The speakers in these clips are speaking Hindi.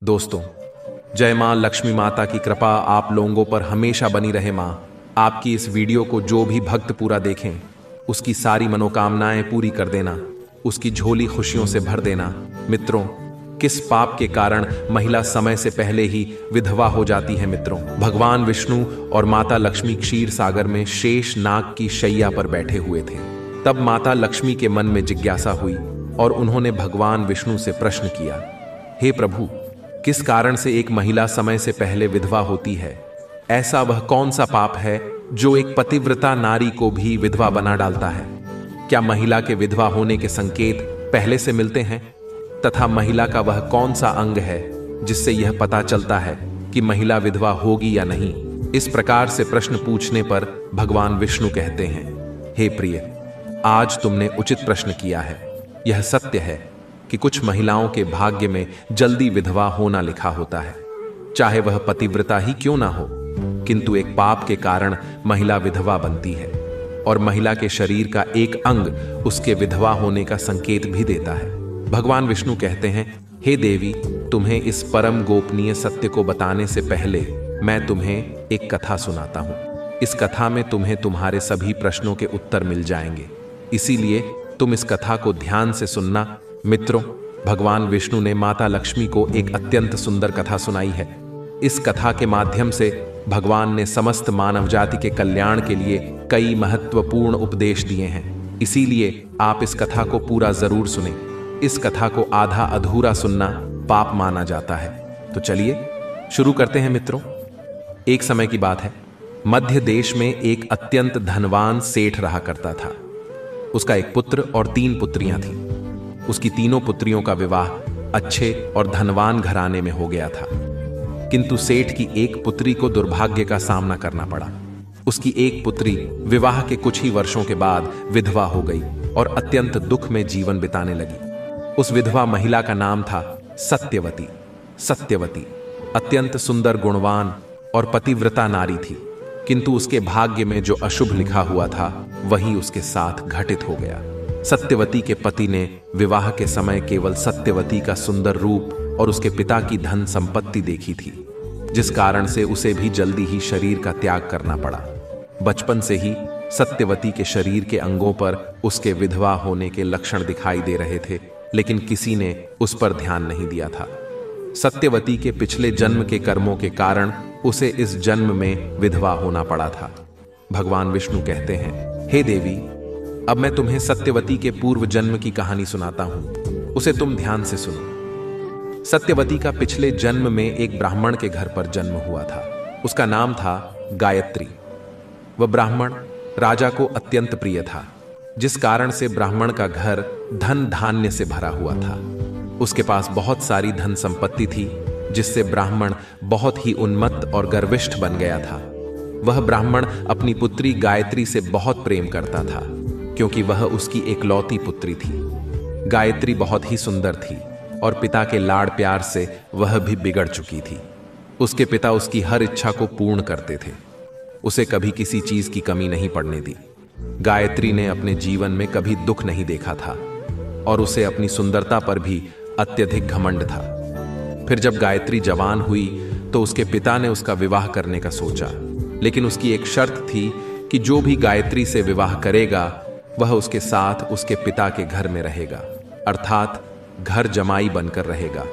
दोस्तों, जय मां लक्ष्मी माता की कृपा आप लोगों पर हमेशा बनी रहे। मां आपकी इस वीडियो को जो भी भक्त पूरा देखें उसकी सारी मनोकामनाएं पूरी कर देना, उसकी झोली खुशियों से भर देना। मित्रों, किस पाप के कारण महिला समय से पहले ही विधवा हो जाती है? मित्रों, भगवान विष्णु और माता लक्ष्मी क्षीर सागर में शेष नाग की शैया पर बैठे हुए थे। तब माता लक्ष्मी के मन में जिज्ञासा हुई और उन्होंने भगवान विष्णु से प्रश्न किया, हे प्रभु, किस कारण से एक महिला समय से पहले विधवा होती है? ऐसा वह कौन सा पाप है जो एक पतिव्रता नारी को भी विधवा बना डालता है? क्या महिला के विधवा होने के संकेत पहले से मिलते हैं? तथा महिला का वह कौन सा अंग है जिससे यह पता चलता है कि महिला विधवा होगी या नहीं? इस प्रकार से प्रश्न पूछने पर भगवान विष्णु कहते हैं, हे प्रिय, आज तुमने उचित प्रश्न किया है। यह सत्य है कि कुछ महिलाओं के भाग्य में जल्दी विधवा होना लिखा होता है, चाहे वह पतिव्रता ही क्यों ना हो, किंतु एक पाप के कारण महिला विधवा बनती है और महिला के शरीर का एक अंग उसके विधवा होने का संकेत भी देता है। भगवान विष्णु कहते हैं, हे देवी, तुम्हें इस परम गोपनीय सत्य को बताने से पहले मैं तुम्हें एक कथा सुनाता हूं। इस कथा में तुम्हें तुम्हारे सभी प्रश्नों के उत्तर मिल जाएंगे, इसीलिए तुम इस कथा को ध्यान से सुनना। मित्रों, भगवान विष्णु ने माता लक्ष्मी को एक अत्यंत सुंदर कथा सुनाई है। इस कथा के माध्यम से भगवान ने समस्त मानव जाति के कल्याण के लिए कई महत्वपूर्ण उपदेश दिए हैं, इसीलिए आप इस कथा को पूरा जरूर सुनें। इस कथा को आधा अधूरा सुनना पाप माना जाता है। तो चलिए शुरू करते हैं। मित्रों, एक समय की बात है, मध्य देश में एक अत्यंत धनवान सेठ रहा करता था। उसका एक पुत्र और 3 पुत्रियां थीं। उसकी तीनों पुत्रियों का विवाह अच्छे और धनवान घराने में हो गया था, किंतु सेठ की एक पुत्री को दुर्भाग्य का सामना करना पड़ा। उसकी एक पुत्री विवाह के कुछ ही वर्षों के बाद विधवा हो गई और अत्यंत दुख में जीवन बिताने लगी। उस विधवा महिला का नाम था सत्यवती। सत्यवती अत्यंत सुंदर, गुणवान और पतिव्रता नारी थी, किंतु उसके भाग्य में जो अशुभ लिखा हुआ था वही उसके साथ घटित हो गया। सत्यवती के पति ने विवाह के समय केवल सत्यवती का सुंदर रूप और उसके पिता की धन संपत्ति देखी थी, जिस कारण से उसे भी जल्दी ही शरीर का त्याग करना पड़ा। बचपन से ही सत्यवती के शरीर के अंगों पर उसके विधवा होने के लक्षण दिखाई दे रहे थे, लेकिन किसी ने उस पर ध्यान नहीं दिया था। सत्यवती के पिछले जन्म के कर्मों के कारण उसे इस जन्म में विधवा होना पड़ा था। भगवान विष्णु कहते हैं, हे देवी, अब मैं तुम्हें सत्यवती के पूर्व जन्म की कहानी सुनाता हूं, उसे तुम ध्यान से सुनो। सत्यवती का पिछले जन्म में एक ब्राह्मण के घर पर जन्म हुआ था। उसका नाम था गायत्री। वह ब्राह्मण राजा को अत्यंत प्रिय था, जिस कारण से ब्राह्मण का घर धन धान्य से भरा हुआ था। उसके पास बहुत सारी धन संपत्ति थी, जिससे ब्राह्मण बहुत ही उन्मत्त और गर्विष्ठ बन गया था। वह ब्राह्मण अपनी पुत्री गायत्री से बहुत प्रेम करता था, क्योंकि वह उसकी एकलौती पुत्री थी। गायत्री बहुत ही सुंदर थी और पिता के लाड़ प्यार से वह भी बिगड़ चुकी थी। उसके पिता उसकी हर इच्छा को पूर्ण करते थे, उसे कभी किसी चीज की कमी नहीं पड़ने दी। गायत्री ने अपने जीवन में कभी दुख नहीं देखा था और उसे अपनी सुंदरता पर भी अत्यधिक घमंड था। फिर जब गायत्री जवान हुई तो उसके पिता ने उसका विवाह करने का सोचा, लेकिन उसकी एक शर्त थी कि जो भी गायत्री से विवाह करेगा वह उसके साथ उसके पिता के घर में रहेगा, अर्थात घर जमाई बनकर रहेगा।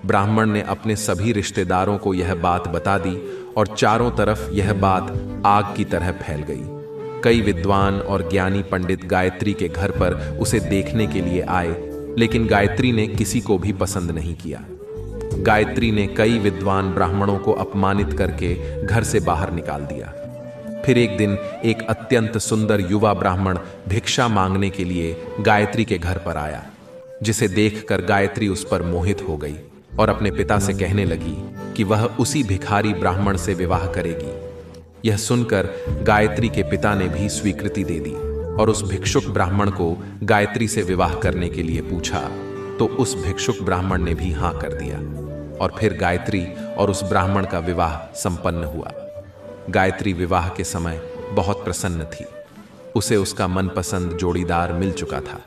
ब्राह्मण ने अपने सभी रिश्तेदारों को यह बात बता दी और चारों तरफ यह बात आग की तरह फैल गई। कई विद्वान और ज्ञानी पंडित गायत्री के घर पर उसे देखने के लिए आए, लेकिन गायत्री ने किसी को भी पसंद नहीं किया। गायत्री ने कई विद्वान ब्राह्मणों को अपमानित करके घर से बाहर निकाल दिया। फिर एक दिन एक अत्यंत सुंदर युवा ब्राह्मण भिक्षा मांगने के लिए गायत्री के घर पर आया, जिसे देखकर गायत्री उस पर मोहित हो गई और अपने पिता से कहने लगी कि वह उसी भिखारी ब्राह्मण से विवाह करेगी। यह सुनकर गायत्री के पिता ने भी स्वीकृति दे दी और उस भिक्षुक ब्राह्मण को गायत्री से विवाह करने के लिए पूछा, तो उस भिक्षुक ब्राह्मण ने भी हां कर दिया और फिर गायत्री और उस ब्राह्मण का विवाह संपन्न हुआ। गायत्री विवाह के समय बहुत प्रसन्न थी। उसे उसका मनपसंद जोड़ीदार मिल चुका था।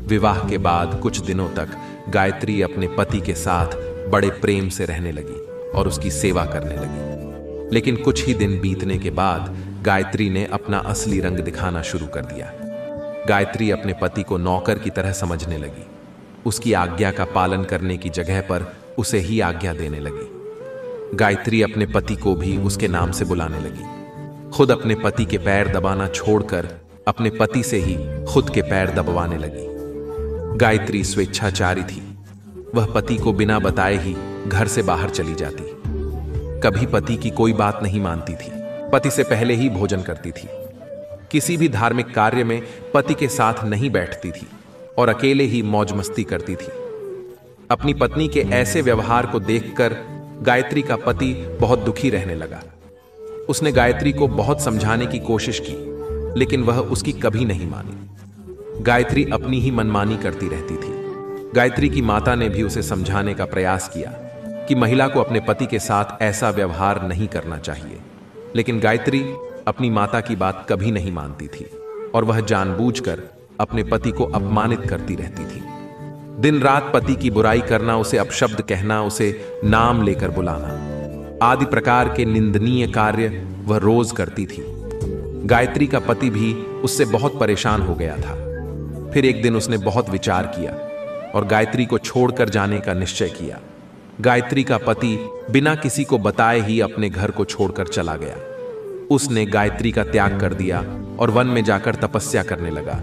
विवाह के बाद कुछ दिनों तक गायत्री अपने पति के साथ बड़े प्रेम से रहने लगी और उसकी सेवा करने लगी। लेकिन कुछ ही दिन बीतने के बाद गायत्री ने अपना असली रंग दिखाना शुरू कर दिया। गायत्री अपने पति को नौकर की तरह समझने लगी। उसकी आज्ञा का पालन करने की जगह पर उसे ही आज्ञा देने लगी। गायत्री अपने पति को भी उसके नाम से बुलाने लगी। खुद अपने पति के पैर दबाना छोड़कर अपने पति से ही खुद के पैर दबवाने लगी। गायत्री स्वेच्छाचारी थी। वह पति को बिना बताए ही घर से बाहर चली जाती। कभी पति की कोई बात नहीं मानती थी। पति से पहले ही भोजन करती थी। किसी भी धार्मिक कार्य में पति के साथ नहीं बैठती थी और अकेले ही मौज मस्ती करती थी। अपनी पत्नी के ऐसे व्यवहार को देखकर गायत्री का पति बहुत दुखी रहने लगा। उसने गायत्री को बहुत समझाने की कोशिश की, लेकिन वह उसकी कभी नहीं मानी। गायत्री अपनी ही मनमानी करती रहती थी। गायत्री की माता ने भी उसे समझाने का प्रयास किया कि महिला को अपने पति के साथ ऐसा व्यवहार नहीं करना चाहिए, लेकिन गायत्री अपनी माता की बात कभी नहीं मानती थी और वह जानबूझकर अपने पति को अपमानित करती रहती थी। दिन रात पति की बुराई करना, उसे अपशब्द कहना, उसे नाम लेकर बुलाना आदि प्रकार के निंदनीय कार्य वह रोज करती थी। गायत्री का पति भी उससे बहुत परेशान हो गया था। फिर एक दिन उसने बहुत विचार किया और गायत्री को छोड़कर जाने का निश्चय किया। गायत्री का पति बिना किसी को बताए ही अपने घर को छोड़कर चला गया। उसने गायत्री का त्याग कर दिया और वन में जाकर तपस्या करने लगा,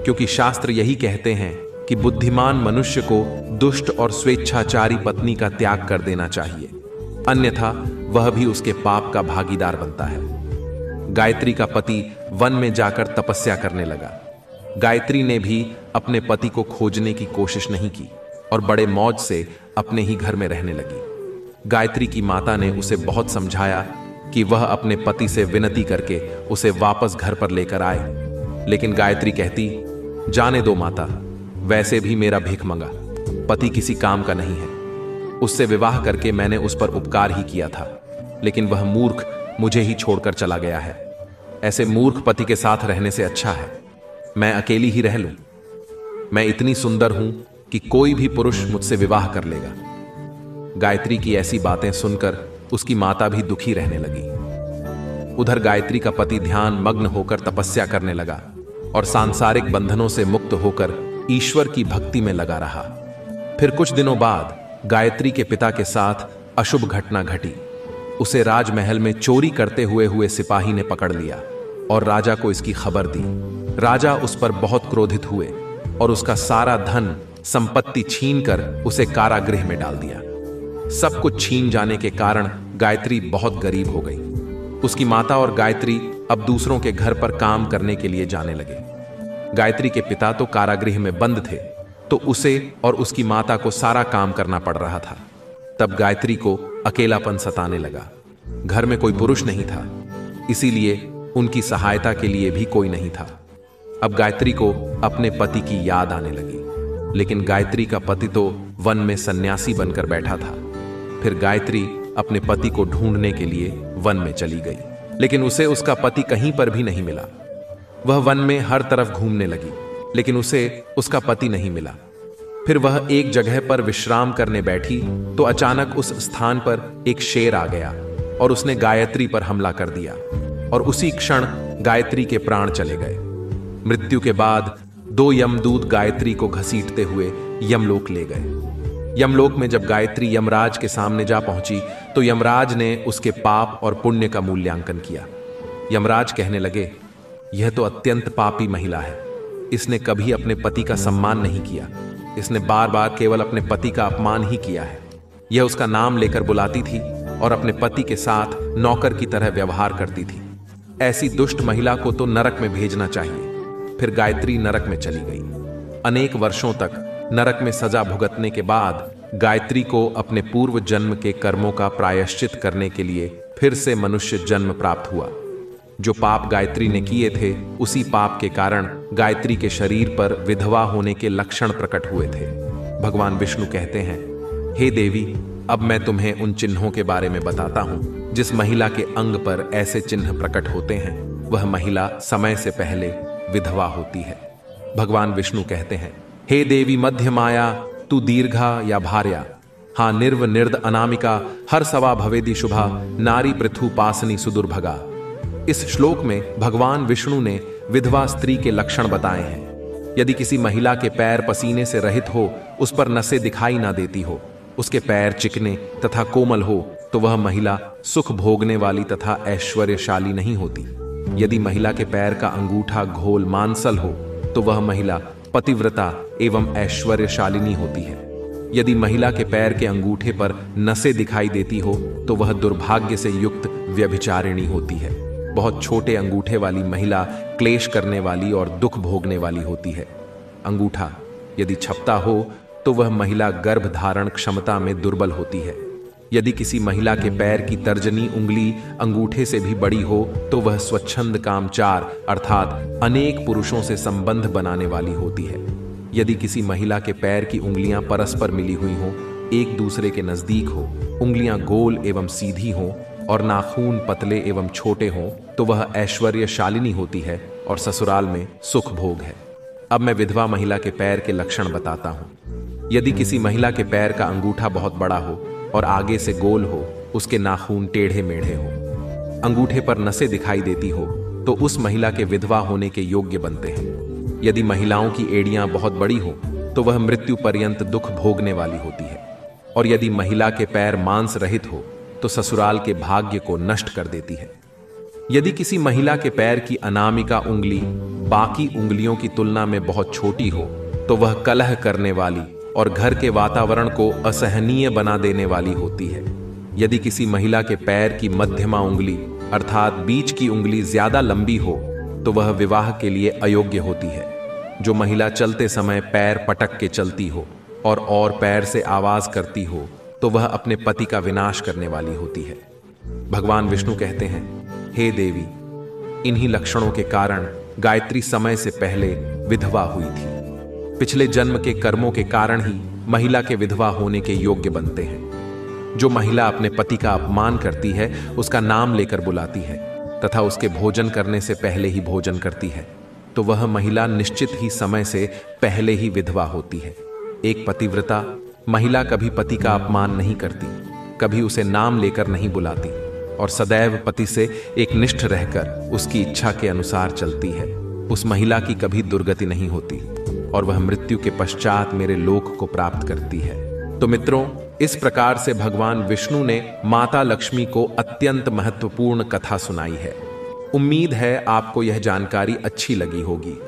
क्योंकि शास्त्र यही कहते हैं कि बुद्धिमान मनुष्य को दुष्ट और स्वेच्छाचारी पत्नी का त्याग कर देना चाहिए, अन्यथा वह भी उसके पाप का भागीदार बनता है। गायत्री का पति वन में जाकर तपस्या करने लगा। गायत्री ने भी अपने पति को खोजने की कोशिश नहीं की और बड़े मौज से अपने ही घर में रहने लगी। गायत्री की माता ने उसे बहुत समझाया कि वह अपने पति से विनती करके उसे वापस घर पर लेकर आए, लेकिन गायत्री कहती, जाने दो माता, वैसे भी मेरा भिखमंगा पति किसी काम का नहीं है। उससे विवाह करके मैंने उस पर उपकार ही किया था, लेकिन वह मूर्ख मुझे ही छोड़कर चला गया है। ऐसे मूर्ख पति के साथ रहने से अच्छा है मैं अकेली ही रह लूं। मैं इतनी सुंदर हूं कि कोई भी पुरुष मुझसे विवाह कर लेगा। गायत्री की ऐसी बातें सुनकर उसकी माता भी दुखी रहने लगी। उधर गायत्री का पति ध्यान मग्न होकर तपस्या करने लगा और सांसारिक बंधनों से मुक्त होकर ईश्वर की भक्ति में लगा रहा। फिर कुछ दिनों बाद गायत्री के पिता के साथ अशुभ घटना घटी। उसे राजमहल में चोरी करते हुए सिपाही ने पकड़ लिया और राजा को इसकी खबर दी। राजा उस पर बहुत क्रोधित हुए और उसका सारा धन संपत्ति छीनकर उसे कारागृह में डाल दिया। सब कुछ छीन जाने के कारण गायत्री बहुत गरीब हो गई। उसकी माता और गायत्री अब दूसरों के घर पर काम करने के लिए जाने लगे। गायत्री के पिता तो कारागृह में बंद थे, तो उसे और उसकी माता को सारा काम करना पड़ रहा था। तब गायत्री को अकेलापन सताने लगा। घर में कोई पुरुष नहीं था, इसीलिए उनकी सहायता के लिए भी कोई नहीं था। अब गायत्री को अपने पति की याद आने लगी, लेकिन गायत्री का पति तो वन में सन्यासी बनकर बैठा था। फिर गायत्री अपने पति को ढूंढने के लिए वन में चली गई, लेकिन उसे उसका पति कहीं पर भी नहीं मिला। वह वन में हर तरफ घूमने लगी, लेकिन उसे उसका पति नहीं मिला। फिर वह एक जगह पर विश्राम करने बैठी तो अचानक उस स्थान पर एक शेर आ गया और उसने गायत्री पर हमला कर दिया और उसी क्षण गायत्री के प्राण चले गए। मृत्यु के बाद 2 यमदूत गायत्री को घसीटते हुए यमलोक ले गए। यमलोक में जब गायत्री यमराज के सामने जा पहुंची तो यमराज ने उसके पाप और पुण्य का मूल्यांकन किया। यमराज कहने लगे, यह तो अत्यंत पापी महिला है। इसने कभी अपने पति का सम्मान नहीं किया। इसने बार बार केवल अपने पति का अपमान ही किया है। यह उसका नाम लेकर बुलाती थी और अपने पति के साथ नौकर की तरह व्यवहार करती थी। ऐसी दुष्ट महिला को तो नरक में भेजना चाहिए। फिर गायत्री नरक में चली गई। अनेक वर्षों तक नरक में सजा भुगतने के बाद गायत्री को अपने पूर्व जन्म के कर्मों का प्रायश्चित करने के लिए फिर से मनुष्य जन्म प्राप्त हुआ। जो पाप गायत्री ने किए थे, उसी पाप के कारण गायत्री के शरीर पर विधवा होने के लक्षण प्रकट हुए थे। भगवान विष्णु कहते हैं, हे देवी, अब मैं तुम्हें उन चिन्हों के बारे में बताता हूं। जिस महिला के अंग पर ऐसे चिन्ह प्रकट होते हैं, वह महिला समय से पहले विधवा होती है। भगवान विष्णु कहते हैं, हे देवी मध्य माया, तू दीर्घा या भार्या, हाँ निर्व निर्द अनामिका हर सवा भवेदि शुभा नारी पृथु पासनी सुदुर्भगा। इस श्लोक में भगवान विष्णु ने विधवा स्त्री के लक्षण बताए हैं। यदि किसी महिला के पैर पसीने से रहित हो, उस पर नसें दिखाई ना देती हो, उसके पैर चिकने तथा कोमल हो, तो वह महिला सुख भोगने वाली तथा ऐश्वर्यशाली नहीं होती। यदि महिला के पैर का अंगूठा घोल मांसल हो, तो वह महिला पतिव्रता एवं ऐश्वर्यशालिनी होती है। यदि महिला के पैर के अंगूठे पर नसें दिखाई देती हो, तो वह दुर्भाग्य से युक्त व्यभिचारिणी होती है। बहुत छोटे अंगूठे वाली महिला क्लेश करने वाली और दुख भोगने वाली होती है। अंगूठा यदि छपता हो, तो वह महिला गर्भ धारण क्षमता में दुर्बल होती है। यदि किसी महिला के पैर की तर्जनी उंगली अंगूठे से भी बड़ी हो, तो वह स्वच्छंद कामचार अर्थात अनेक पुरुषों से संबंध बनाने वाली होती है। यदि किसी महिला के पैर की उंगलियां परस्पर मिली हुई हों, एक दूसरे के नजदीक हो, उंगलियां गोल एवं सीधी हों और नाखून पतले एवं छोटे हों, तो वह ऐश्वर्यशालिनी होती है और ससुराल में सुख भोग है। अब मैं विधवा महिला के पैर के लक्षण बताता हूं। यदि किसी महिला के पैर का अंगूठा बहुत बड़ा हो और आगे से गोल हो, उसके नाखून टेढ़े मेढ़े हो, अंगूठे पर नसें दिखाई देती हो, तो उस महिला के विधवा होने के योग्य बनते हैं। यदि महिलाओं की एड़ियां बहुत बड़ी हो, तो वह मृत्यु पर्यंत दुख भोगने वाली होती है। और यदि महिला के पैर मांस रहित हो, तो ससुराल के भाग्य को नष्ट कर देती है। यदि किसी महिला के पैर की अनामिका उंगली बाकी उंगलियों की तुलना में बहुत छोटी हो, तो वह कलह करने वाली और घर के वातावरण को असहनीय बना देने वाली होती है। यदि किसी महिला के पैर की मध्यमा उंगली अर्थात बीच की उंगली ज्यादा लंबी हो, तो वह विवाह के लिए अयोग्य होती है। जो महिला चलते समय पैर पटक के चलती हो और पैर से आवाज करती हो, तो वह अपने पति का विनाश करने वाली होती है। भगवान विष्णु कहते हैं, हे देवी, इन्हीं लक्षणों के कारण गायत्री समय से पहले विधवा हुई थी। पिछले जन्म के कर्मों के कारण ही महिला के विधवा होने के योग्य बनते हैं। जो महिला अपने पति का अपमान करती है, उसका नाम लेकर बुलाती है तथा उसके भोजन करने से पहले ही भोजन करती है, तो वह महिला निश्चित ही समय से पहले ही विधवा होती है। एक पतिव्रता महिला कभी पति का अपमान नहीं करती, कभी उसे नाम लेकर नहीं बुलाती और सदैव पति से एक निष्ठ रहकर उसकी इच्छा के अनुसार चलती है। उस महिला की कभी दुर्गति नहीं होती और वह मृत्यु के पश्चात मेरे लोक को प्राप्त करती है। तो मित्रों, इस प्रकार से भगवान विष्णु ने माता लक्ष्मी को अत्यंत महत्वपूर्ण कथा सुनाई है। उम्मीद है आपको यह जानकारी अच्छी लगी होगी।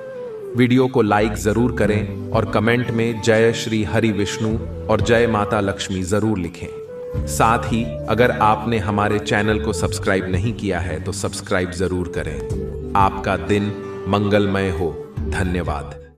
वीडियो को लाइक जरूर करें और कमेंट में जय श्री हरि विष्णु और जय माता लक्ष्मी जरूर लिखें। साथ ही अगर आपने हमारे चैनल को सब्सक्राइब नहीं किया है तो सब्सक्राइब जरूर करें। आपका दिन मंगलमय हो। धन्यवाद।